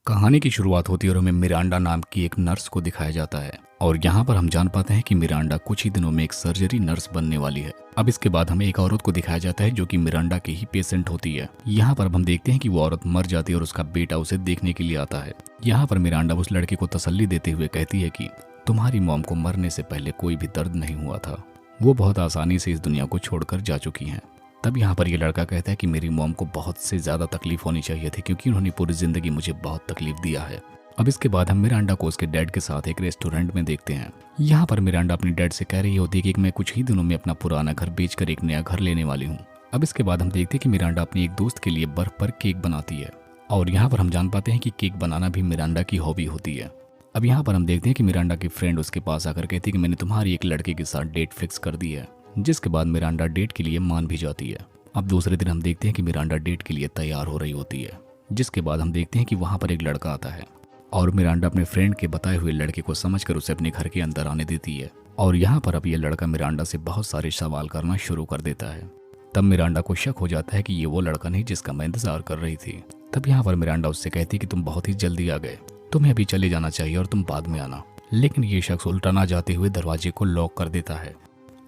कहानी की शुरुआत होती है और हमें मिरांडा नाम की एक नर्स को दिखाया जाता है। और यहाँ पर हम जान पाते हैं कि मिरांडा कुछ ही दिनों में एक सर्जरी नर्स बनने वाली है। अब इसके बाद हमें एक औरत को दिखाया जाता है जो कि मिरांडा की ही पेशेंट होती है। यहाँ पर अब हम देखते हैं कि वो औरत मर जाती है और उसका बेटा उसे देखने के लिए आता है। यहाँ पर मिरांडा उस लड़के को तसल्ली देते हुए कहती है कि तुम्हारी मॉम को मरने से पहले कोई भी दर्द नहीं हुआ था, वो बहुत आसानी से इस दुनिया को छोड़कर जा चुकी हैं। तब यहाँ पर ये लड़का कहता है कि मेरी मॉम को बहुत से ज़्यादा तकलीफ होनी चाहिए थी क्योंकि उन्होंने पूरी ज़िंदगी मुझे बहुत तकलीफ दिया है। अब इसके बाद हम मिरांडा को उसके डैड के साथ एक रेस्टोरेंट में देखते हैं। यहाँ पर मिरांडा अपने डैड से कह रही होती है कि मैं कुछ ही दिनों में अपना पुराना घर बेचकर एक नया घर लेने वाली हूँ। अब इसके बाद हम देखते हैं कि मिरांडा अपनी एक दोस्त के लिए बर्फ पर केक बनाती है और यहाँ पर हम जान पाते हैं कि केक बनाना भी मिरांडा की हॉबी होती है। अब यहाँ पर हम देखते हैं कि मिरांडा की फ्रेंड उसके पास आकर कहती है कि मैंने तुम्हारी एक लड़के के साथ डेट फिक्स कर दी है, जिसके बाद मिरांडा डेट के लिए मान भी जाती है। अब दूसरे दिन हम देखते हैं कि मिरांडा डेट के लिए तैयार हो रही होती है, जिसके बाद हम देखते हैं कि वहां पर एक लड़का आता है और मिरांडा अपने फ्रेंड के बताए हुए लड़के को समझकर उसे अपने घर के अंदर आने देती है। और यहाँ पर अब ये लड़का मिरांडा से बहुत सारे सवाल करना शुरू कर देता है। तब मिरांडा को शक हो जाता है कि ये वो लड़का नहीं जिसका मैं इंतजार कर रही थी। तब यहाँ पर मिरांडा उससे कहती है कि तुम बहुत ही जल्दी आ गए, तुम्हें अभी चले जाना चाहिए और तुम बाद में आना। लेकिन ये शख्स उल्टा ना जाते हुए दरवाजे को लॉक कर देता है।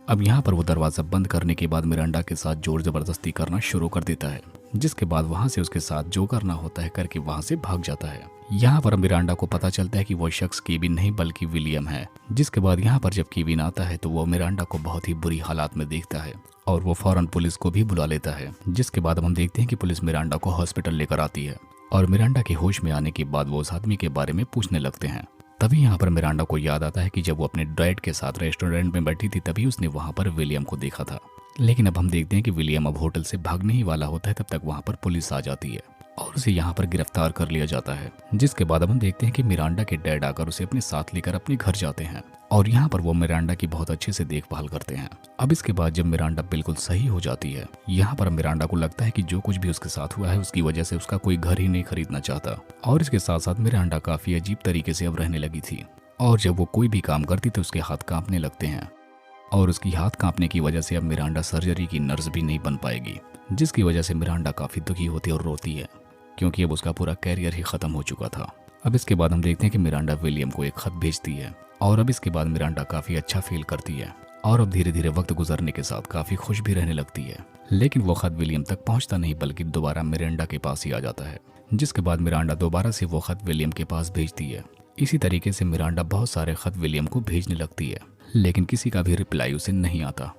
अब यहाँ पर वो दरवाज़ा बंद करने के बाद मिरांडा के साथ जोर जबरदस्ती करना शुरू कर देता है, जिसके बाद वहाँ से उसके साथ जो करना होता है करके वहाँ से भाग जाता है। यहाँ पर मिरांडा को पता चलता है कि वो शख्स केविन नहीं बल्कि विलियम है। जिसके बाद यहाँ पर जब केविन आता है तो वो मिरांडा को बहुत ही बुरी हालात में देखता है और वो फौरन पुलिस को भी बुला लेता है। जिसके बाद हम देखते हैं कि पुलिस मिरांडा को हॉस्पिटल लेकर आती है और मिरांडा के होश में आने के बाद वो उस आदमी के बारे में पूछने लगते हैं। तभी यहाँ पर मिरांडा को याद आता है कि जब वो अपने डैड के साथ रेस्टोरेंट में बैठी थी तभी उसने वहाँ पर विलियम को देखा था। लेकिन अब हम देखते हैं कि विलियम अब होटल से भागने ही वाला होता है, तब तक वहाँ पर पुलिस आ जाती है और उसे यहाँ पर गिरफ्तार कर लिया जाता है। जिसके बाद अब हम देखते हैं कि मिरांडा के डैड आकर उसे अपने साथ लेकर अपने घर जाते हैं और यहाँ पर वो मिरांडा की बहुत अच्छे से देखभाल करते हैं। अब इसके बाद जब मिरांडा बिल्कुल सही हो जाती है, यहाँ पर मिरांडा को लगता है कि जो कुछ भी उसके साथ हुआ है उसकी वजह से उसका कोई घर ही नहीं खरीदना चाहता। और इसके साथ साथ मिरांडा काफी अजीब तरीके से अब रहने लगी थी और जब वो कोई भी काम करती तो उसके हाथ कांपने लगते हैं और उसकी हाथ कांपने की वजह से अब मिरांडा सर्जरी की नर्स भी नहीं बन पाएगी। जिसकी वजह से मिरांडा काफी दुखी होती है और रोती है क्योंकि अब उसका पूरा कैरियर ही खत्म हो चुका था। अब इसके बाद हम देखते हैं कि मिरांडा विलियम को एक खत भेजती है और अब इसके बाद मिरांडा काफी अच्छा फील करती है और अब धीरे धीरे वक्त गुजरने के साथ काफी खुश भी रहने लगती है। लेकिन वो खत विलियम तक पहुंचता नहीं बल्कि दोबारा मिरांडा के पास ही आ जाता है। जिसके बाद मिरांडा दोबारा से वो खत विलियम के पास भेजती है। इसी तरीके से मिरांडा बहुत सारे खत विलियम को भेजने लगती है, लेकिन किसी का भी रिप्लाई उसे नहीं आता।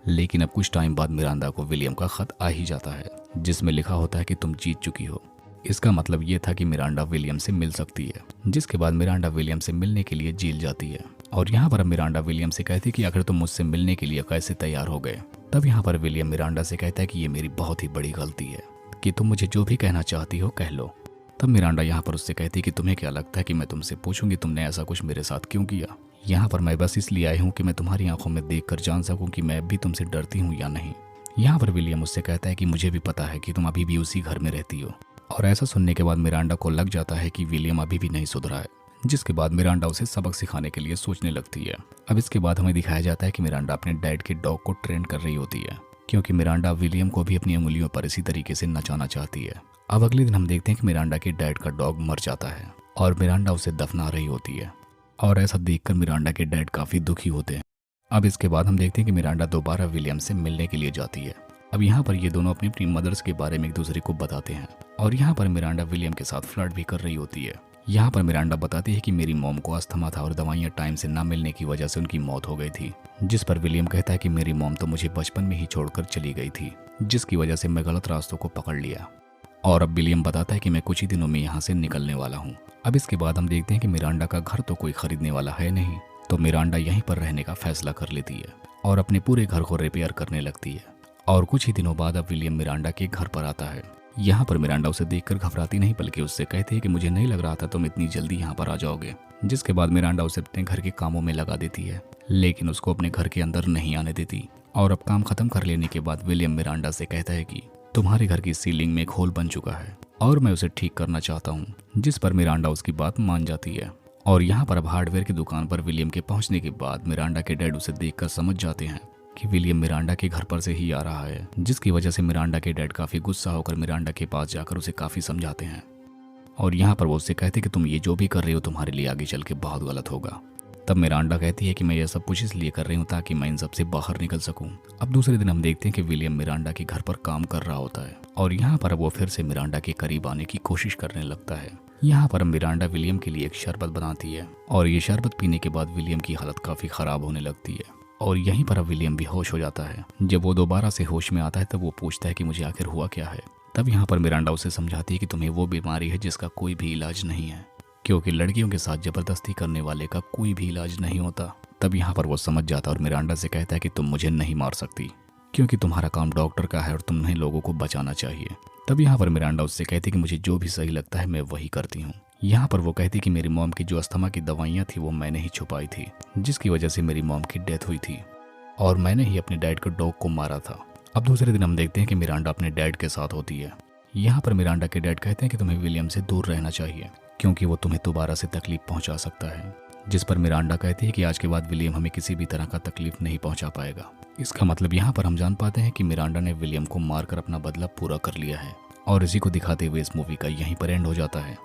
लेकिन अब कुछ टाइम बाद मिरांडा को विलियम का खत आ ही जाता है जिसमें लिखा होता है कि तुम जीत चुकी हो। इसका मतलब ये था कि मिरांडा विलियम से मिल सकती है। जिसके बाद मिरांडा विलियम से मिलने के लिए जेल जाती है और यहाँ पर मिरांडा विलियम से कहती है कि आखिर तुम मुझसे मिलने के लिए कैसे तैयार हो गए। तब यहाँ पर विलियम मिरांडा से कहता है कि ये मेरी बहुत ही बड़ी गलती है कि तुम मुझे जो भी कहना चाहती हो कह लो। तब मिरांडा यहाँ पर उससे कहती है कि तुम्हें क्या लगता है कि मैं तुमसे पूछूंगी तुमने ऐसा कुछ मेरे साथ क्यों किया। यहाँ पर मैं बस इसलिए आई हूँ कि मैं तुम्हारी आंखों में देखकर जान सकूं कि मैं भी तुमसे डरती हूँ या नहीं। यहाँ पर विलियम उससे कहता है कि मुझे भी पता है कि तुम अभी भी उसी घर में रहती हो। और ऐसा सुनने के बाद मिरांडा को लग जाता है कि विलियम अभी भी नहीं सुधरा है। जिसके बाद मिरांडा उसे सबक सिखाने के लिए सोचने लगती है। अब इसके बाद हमें दिखाया जाता है कि मिरांडा अपने डैड के डॉग को ट्रेन कर रही होती है क्योंकि मिरांडा विलियम को भी अपनी उंगलियों पर इसी तरीके से नचाना चाहती है। अब अगले दिन हम देखते हैं कि मिरांडा के डैड का डॉग मर जाता है और मिरांडा उसे दफना रही होती है और ऐसा देखकर मिरांडा के डैड काफी दुखी होते हैं। अब इसके बाद हम देखते हैं कि मिरांडा दोबारा विलियम से मिलने के लिए जाती है। अब यहाँ पर ये दोनों अपनी अपनी मदर्स के बारे में एक दूसरे को बताते हैं और यहाँ पर मिरांडा विलियम के साथ फ्लर्ट भी कर रही होती है। यहाँ पर मिरांडा बताती है कि मेरी मॉम को अस्थमा था और दवाइयाँ टाइम से ना मिलने की वजह से उनकी मौत हो गई थी। जिस पर विलियम कहता है कि मेरी मॉम तो मुझे बचपन में ही छोड़कर चली गई थी, जिसकी वजह से मैं गलत रास्तों को पकड़ लिया। और अब विलियम बताता है कि मैं कुछ ही दिनों में यहाँ से निकलने वाला हूँ। अब इसके बाद हम देखते हैं कि मिरांडा का घर तो कोई खरीदने वाला है नहीं, तो मिरांडा यहीं पर रहने का फैसला कर लेती है और अपने पूरे घर को रिपेयर करने लगती है। और कुछ ही दिनों बाद अब विलियम मिरांडा के घर पर आता है। यहाँ पर मिरांडा उसे देखकर घबराती नहीं बल्कि उससे कहती है कि मुझे नहीं लग रहा था तुम इतनी जल्दी यहाँ पर आ जाओगे। जिसके बाद मिरांडा उसे अपने घर के कामों में लगा देती है, लेकिन उसको अपने घर के अंदर नहीं आने देती। और अब काम खत्म कर लेने के बाद विलियम मिरांडा से कहता है कि तुम्हारे घर की सीलिंग में एक होल बन चुका है और मैं उसे ठीक करना चाहता हूँ। जिस पर मिरांडा उसकी बात मान जाती है। और यहाँ पर अब हार्डवेयर की दुकान पर विलियम के पहुँचने के बाद मिरांडा के डैड उसे देखकर समझ जाते हैं कि विलियम मिरांडा के घर पर से ही आ रहा है, जिसकी वजह से मिरांडा के डैड काफी गुस्सा होकर मिरांडा के पास जाकर उसे काफी समझाते हैं। और यहाँ पर वो उससे कहते कि तुम ये जो भी कर रही हो तुम्हारे लिए आगे चल के बहुत गलत होगा। तब मिरांडा कहती है कि मैं ये सब कुछ इसलिए कर रही हूँ ताकि मैं इन सब से बाहर निकल सकूं। अब दूसरे दिन हम देखते हैं कि विलियम मिरांडा के घर पर काम कर रहा होता है और यहाँ पर वो फिर से मिरांडा के करीब आने की कोशिश करने लगता है। यहाँ पर मिरांडा विलियम के लिए एक शरबत बनाती है और ये शरबत पीने के बाद विलियम की हालत काफी खराब होने लगती है और यहीं पर अब विलियम बेहोश हो जाता है। जब वो दोबारा से होश में आता है तब वो पूछता है कि मुझे आखिर हुआ क्या है। तब यहाँ पर मिरांडा उसे समझाती है कि तुम्हें वो बीमारी है जिसका कोई भी इलाज नहीं है, क्योंकि लड़कियों के साथ जबरदस्ती करने वाले का कोई भी इलाज नहीं होता। तब यहाँ पर वो समझ जाता और मिरांडा से कहता है कि तुम मुझे नहीं मार सकती, क्योंकि तुम्हारा काम डॉक्टर का है और तुम्हें लोगों को बचाना चाहिए। तब यहाँ पर मिरांडा उससे कहती कि मुझे जो भी सही लगता है मैं वही करती हूँ। यहाँ पर वो कहती कि मेरी मॉम की जो अस्थमा की दवाइयाँ थी वो मैंने ही छुपाई थी, जिसकी वजह से मेरी मॉम की डेथ हुई थी और मैंने ही अपने डैड के डॉग को मारा था। अब दूसरे दिन हम देखते हैं कि मिरांडा अपने डैड के साथ होती है। यहाँ पर मिरांडा के डैड कहते हैं कि तुम्हें विलियम से दूर रहना चाहिए, क्योंकि वो तुम्हें दोबारा से तकलीफ पहुंचा सकता है। जिस पर मिरांडा कहती है कि आज के बाद विलियम हमें किसी भी तरह का तकलीफ नहीं पहुंचा पाएगा। इसका मतलब यहाँ पर हम जान पाते हैं कि मिरांडा ने विलियम को मारकर अपना बदला पूरा कर लिया है और इसी को दिखाते हुए इस मूवी का यहीं पर एंड हो जाता है।